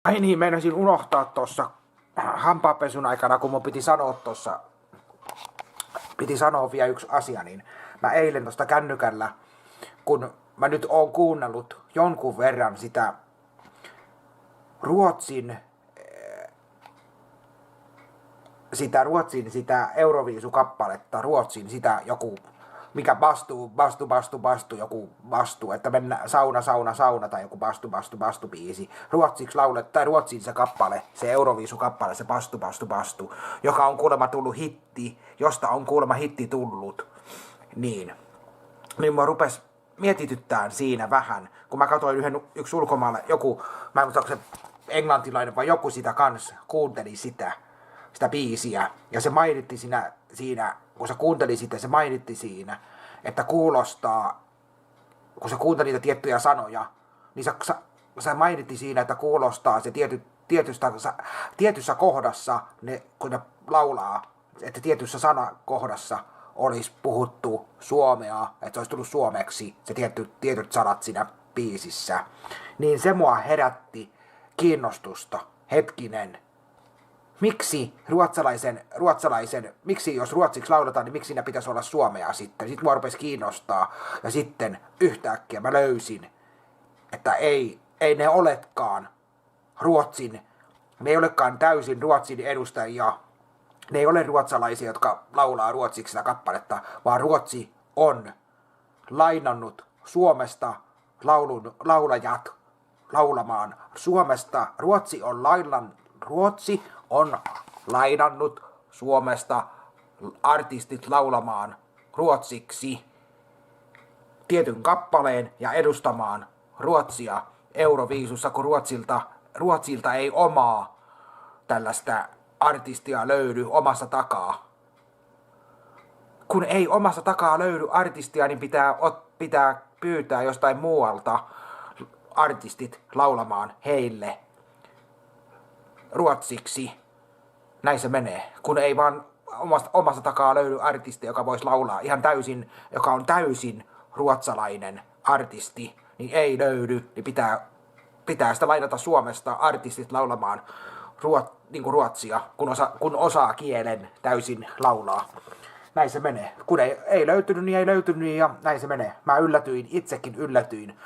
Ai niin, meinasin unohtaa tuossa hampaapesun aikana, kun mun piti sanoa vielä yksi asia, niin mä eilen tuosta kännykällä, kun mä nyt oon kuunnellut jonkun verran Ruotsin, sitä Euroviisukappaletta, Ruotsin sitä joku, mikä bastu, joku bastu, että mennä sauna tai joku bastu biisi. Ruotsiksi tai Ruotsin se kappale, se Euroviisukappale, se bastu, joka on kuulemma tullut hitti, josta on kuulemma hitti tullut. Niin mua rupes mietityttään siinä vähän, kun mä katsoin yksi ulkomaalainen, mä en muista, onko se englantilainen vai joku sitä kanssa, kuunteli sitä biisiä. Ja se mainitti siinä, kun se kuunteli sitä, se mainitti siinä, että kuulostaa, kun se kuunteli niitä tiettyjä sanoja, niin se mainitti siinä, että kuulostaa se tietyssä kohdassa, kun ne laulaa, että tietyssä sanakohdassa olisi puhuttu suomea, että se olisi tullut suomeksi, se tietyt sanat siinä biisissä. Niin se mua herätti kiinnostusta. Hetkinen. Miksi miksi jos ruotsiksi lauletaan, niin miksi siinä pitäisi olla suomea sitten? Sitten mua rupesi kiinnostaa. Ja sitten yhtäkkiä mä löysin, että ei ne olekaan ne ei olekaan täysin Ruotsin edustajia. Ne ei ole ruotsalaisia, jotka laulaa ruotsiksi sitä kappaletta, vaan Ruotsi on lainannut Suomesta laulajat laulamaan. Ruotsi on lainannut Suomesta artistit laulamaan ruotsiksi tietyn kappaleen ja edustamaan Ruotsia Euroviisussa, kun Ruotsilta ei omaa tällaista artistia löydy omassa takaa. Kun ei omassa takaa löydy artistia, niin pitää pyytää jostain muualta artistit laulamaan heille ruotsiksi. Näin se menee. Kun ei vaan omasta takaa löydy artisti, joka voisi laulaa ihan täysin, joka on täysin ruotsalainen artisti, niin ei löydy, niin pitää sitä lainata Suomesta artistit laulamaan niin kuin ruotsia, kun osaa kielen täysin laulaa. Näin se menee. Kun ei löytynyt, niin ei löytynyt, ja näin se menee. Mä itsekin yllätyin,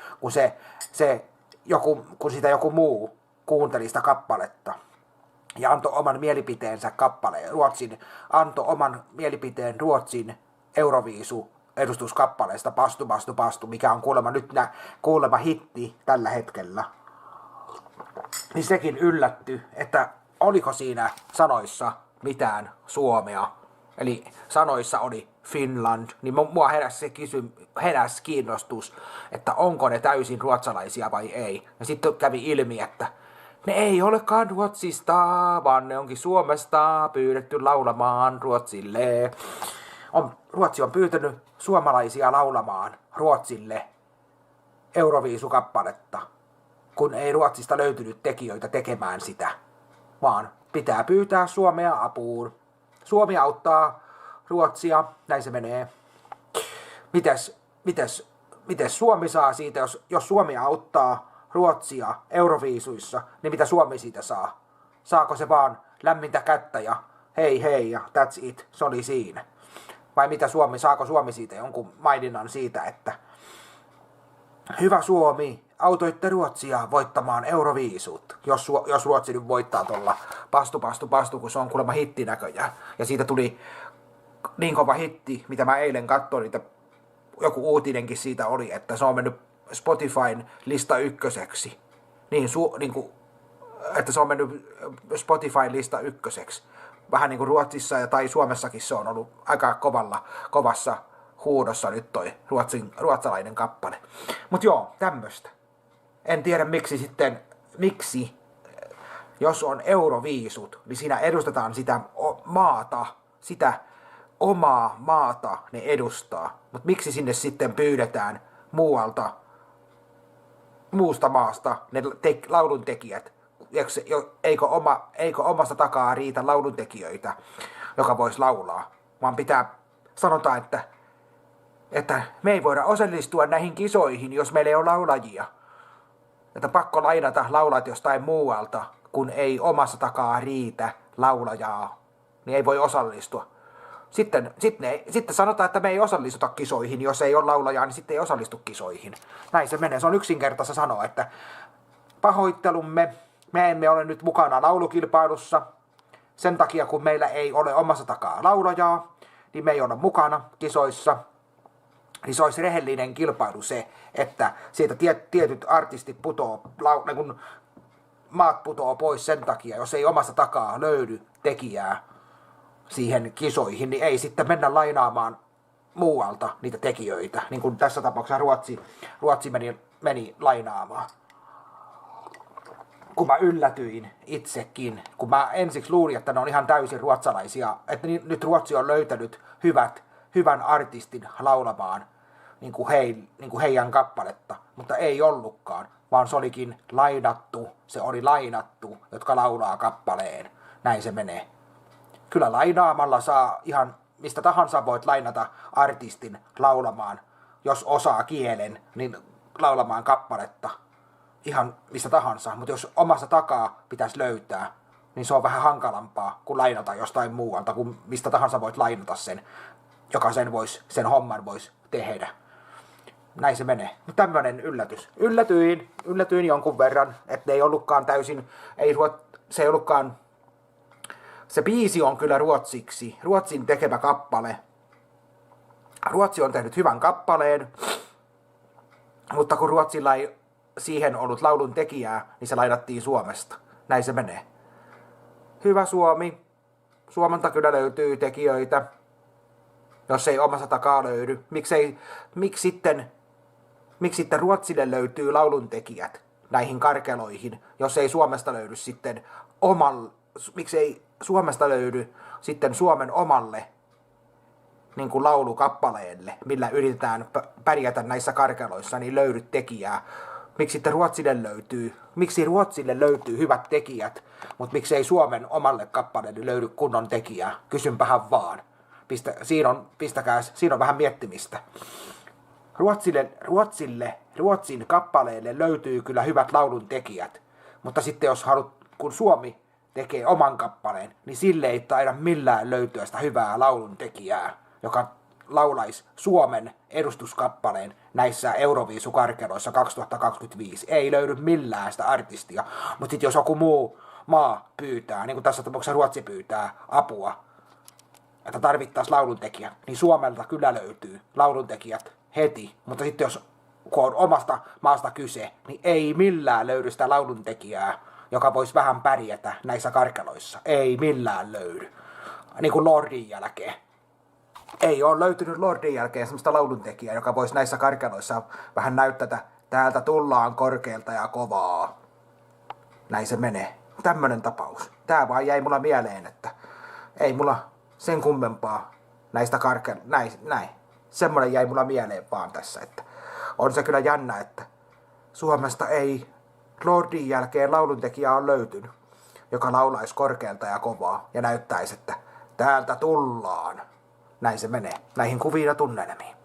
kun sitä joku muu kuunteli sitä kappaletta ja antoi oman mielipiteensä antoi oman mielipiteen Ruotsin Euroviisu edustuskappaleesta Bastu, mikä on kuulemma hitti tällä hetkellä. Niin sekin yllätty, että oliko siinä sanoissa mitään suomea. Eli sanoissa oli Finland, niin mua heräsi kiinnostus, että onko ne täysin ruotsalaisia vai ei. Ja sitten kävi ilmi, että ne ei olekaan Ruotsista, vaan ne onkin Suomesta pyydetty laulamaan Ruotsille. Ruotsi on pyytänyt suomalaisia laulamaan Ruotsille Euroviisukappaletta, kun ei Ruotsista löytynyt tekijöitä tekemään sitä, vaan pitää pyytää Suomea apuun. Suomi auttaa Ruotsia, näin se menee. Mites Suomi saa siitä, jos Suomi auttaa Ruotsia Euroviisuissa, niin mitä Suomi siitä saa? Saako se vaan lämmintä kättä ja hei ja that's it, se oli siinä? Vai saako Suomi siitä jonkun maininnan siitä, että hyvä Suomi, autoitte Ruotsia voittamaan Euroviisut, jos Ruotsi nyt voittaa tuolla Bastu, kun se on kuulemma hitti näköjään. Ja siitä tuli niin kova hitti, mitä mä eilen katsoin, että joku uutinenkin siitä oli, että se on mennyt Spotifyn lista ykköseksi. Että se on mennyt Spotifyn lista ykköseksi. Vähän niin kuin Ruotsissa tai Suomessakin se on ollut aika kovassa huudossa nyt toi ruotsalainen kappale. Mut joo, tämmöstä. En tiedä miksi, jos on Euroviisut, niin siinä edustetaan sitä maata, sitä omaa maata ne edustaa. Mutta miksi sinne sitten pyydetään muusta maasta ne lauluntekijät? Eikö omasta takaa riitä lauluntekijöitä, joka voisi laulaa? Vaan sanotaan, että me ei voida osallistua näihin kisoihin, jos meillä ei ole laulajia. että pakko lainata laulat jostain muualta, kun ei omassa takaa riitä laulajaa, niin ei voi osallistua. Sitten sanotaan, että me ei osallistuta kisoihin, jos ei ole laulajaa, niin sitten ei osallistu kisoihin. Näin se menee, se on yksinkertaista sanoa, että pahoittelumme, me emme ole nyt mukana laulukilpailussa, sen takia kun meillä ei ole omassa takaa laulajaa, niin me ei ole mukana kisoissa. Niin se olisi rehellinen kilpailu se, että siitä tietyt artistit maat putoo pois sen takia, jos ei omasta takaa löydy tekijää siihen kisoihin, niin ei sitten mennä lainaamaan muualta niitä tekijöitä, niin kuin tässä tapauksessa Ruotsi meni lainaamaan. Kun mä yllätyin itsekin, kun mä ensiksi luulin, että ne on ihan täysin ruotsalaisia, että nyt Ruotsi on löytänyt hyvän artistin laulamaan niin kuin heidän kappaletta, mutta ei ollutkaan, vaan se oli lainattu, jotka laulaa kappaleen. Näin se menee. Kyllä lainaamalla saa ihan mistä tahansa voit lainata artistin laulamaan, jos osaa kielen, niin laulamaan kappaletta. Ihan mistä tahansa, mutta jos omassa takaa pitäisi löytää, niin se on vähän hankalampaa kuin lainata jostain muualta, kun mistä tahansa voit lainata sen, joka sen homman voisi tehdä. Näin se menee. Tämmöinen yllätys. Yllätyin jonkun verran, että ei ollutkaan täysin, se ei ollutkaan, se biisi on kyllä ruotsiksi, Ruotsin tekemä kappale. Ruotsi on tehnyt hyvän kappaleen, mutta kun Ruotsilla ei siihen ollut laulun tekijää, niin se lainattiin Suomesta. Näin se menee. Hyvä Suomi. Suomelta kyllä löytyy tekijöitä, jos ei omassa takaa löydy. Miksi sitten Ruotsille löytyy lauluntekijät näihin karkeloihin, jos ei Suomesta löydy sitten miksi ei Suomesta löydy sitten Suomen omalle niin kuin laulukappaleelle, millä yritetään pärjätä näissä karkeloissa, niin löydy tekijää. Miksi Ruotsille löytyy hyvät tekijät, mutta miksi ei Suomen omalle kappaleelle löydy kunnon tekijää? Kysynpähän vaan. Siinä on vähän miettimistä. Ruotsin kappaleille löytyy kyllä hyvät laulun tekijät, mutta sitten kun Suomi tekee oman kappaleen, niin sille ei taida millään löytyä sitä hyvää laulun tekijää, joka laulaisi Suomen edustuskappaleen näissä Euroviisukarkeloissa 2025. Ei löydy millään sitä artistia, mutta sitten jos joku muu maa pyytää, niin kuin tässä tapauksessa Ruotsi pyytää apua, että tarvittaisiin lauluntekijä, niin Suomelta kyllä löytyy lauluntekijät heti, mutta sitten kun on omasta maasta kyse, niin ei millään löydy sitä lauluntekijää, joka voisi vähän pärjätä näissä karkeloissa. Ei millään löydy. Niin kuin Lordin jälkeen. Ei ole löytynyt Lordin jälkeen semmoista lauluntekijää, joka voisi näissä karkeloissa vähän näyttää, täältä tullaan korkealta ja kovaa. Näin se menee. Tämmönen tapaus. Tää vaan jäi mulla mieleen, että ei mulla sen kummempaa näistä näin. Semmoinen jäi mulla mieleen vaan tässä, että on se kyllä jännä, että Suomesta ei Lordin jälkeen lauluntekijä on löytynyt, joka laulaisi korkealta ja kovaa ja näyttäisi, että täältä tullaan. Näin se menee. Näihin kuviin ja tunnelmiin.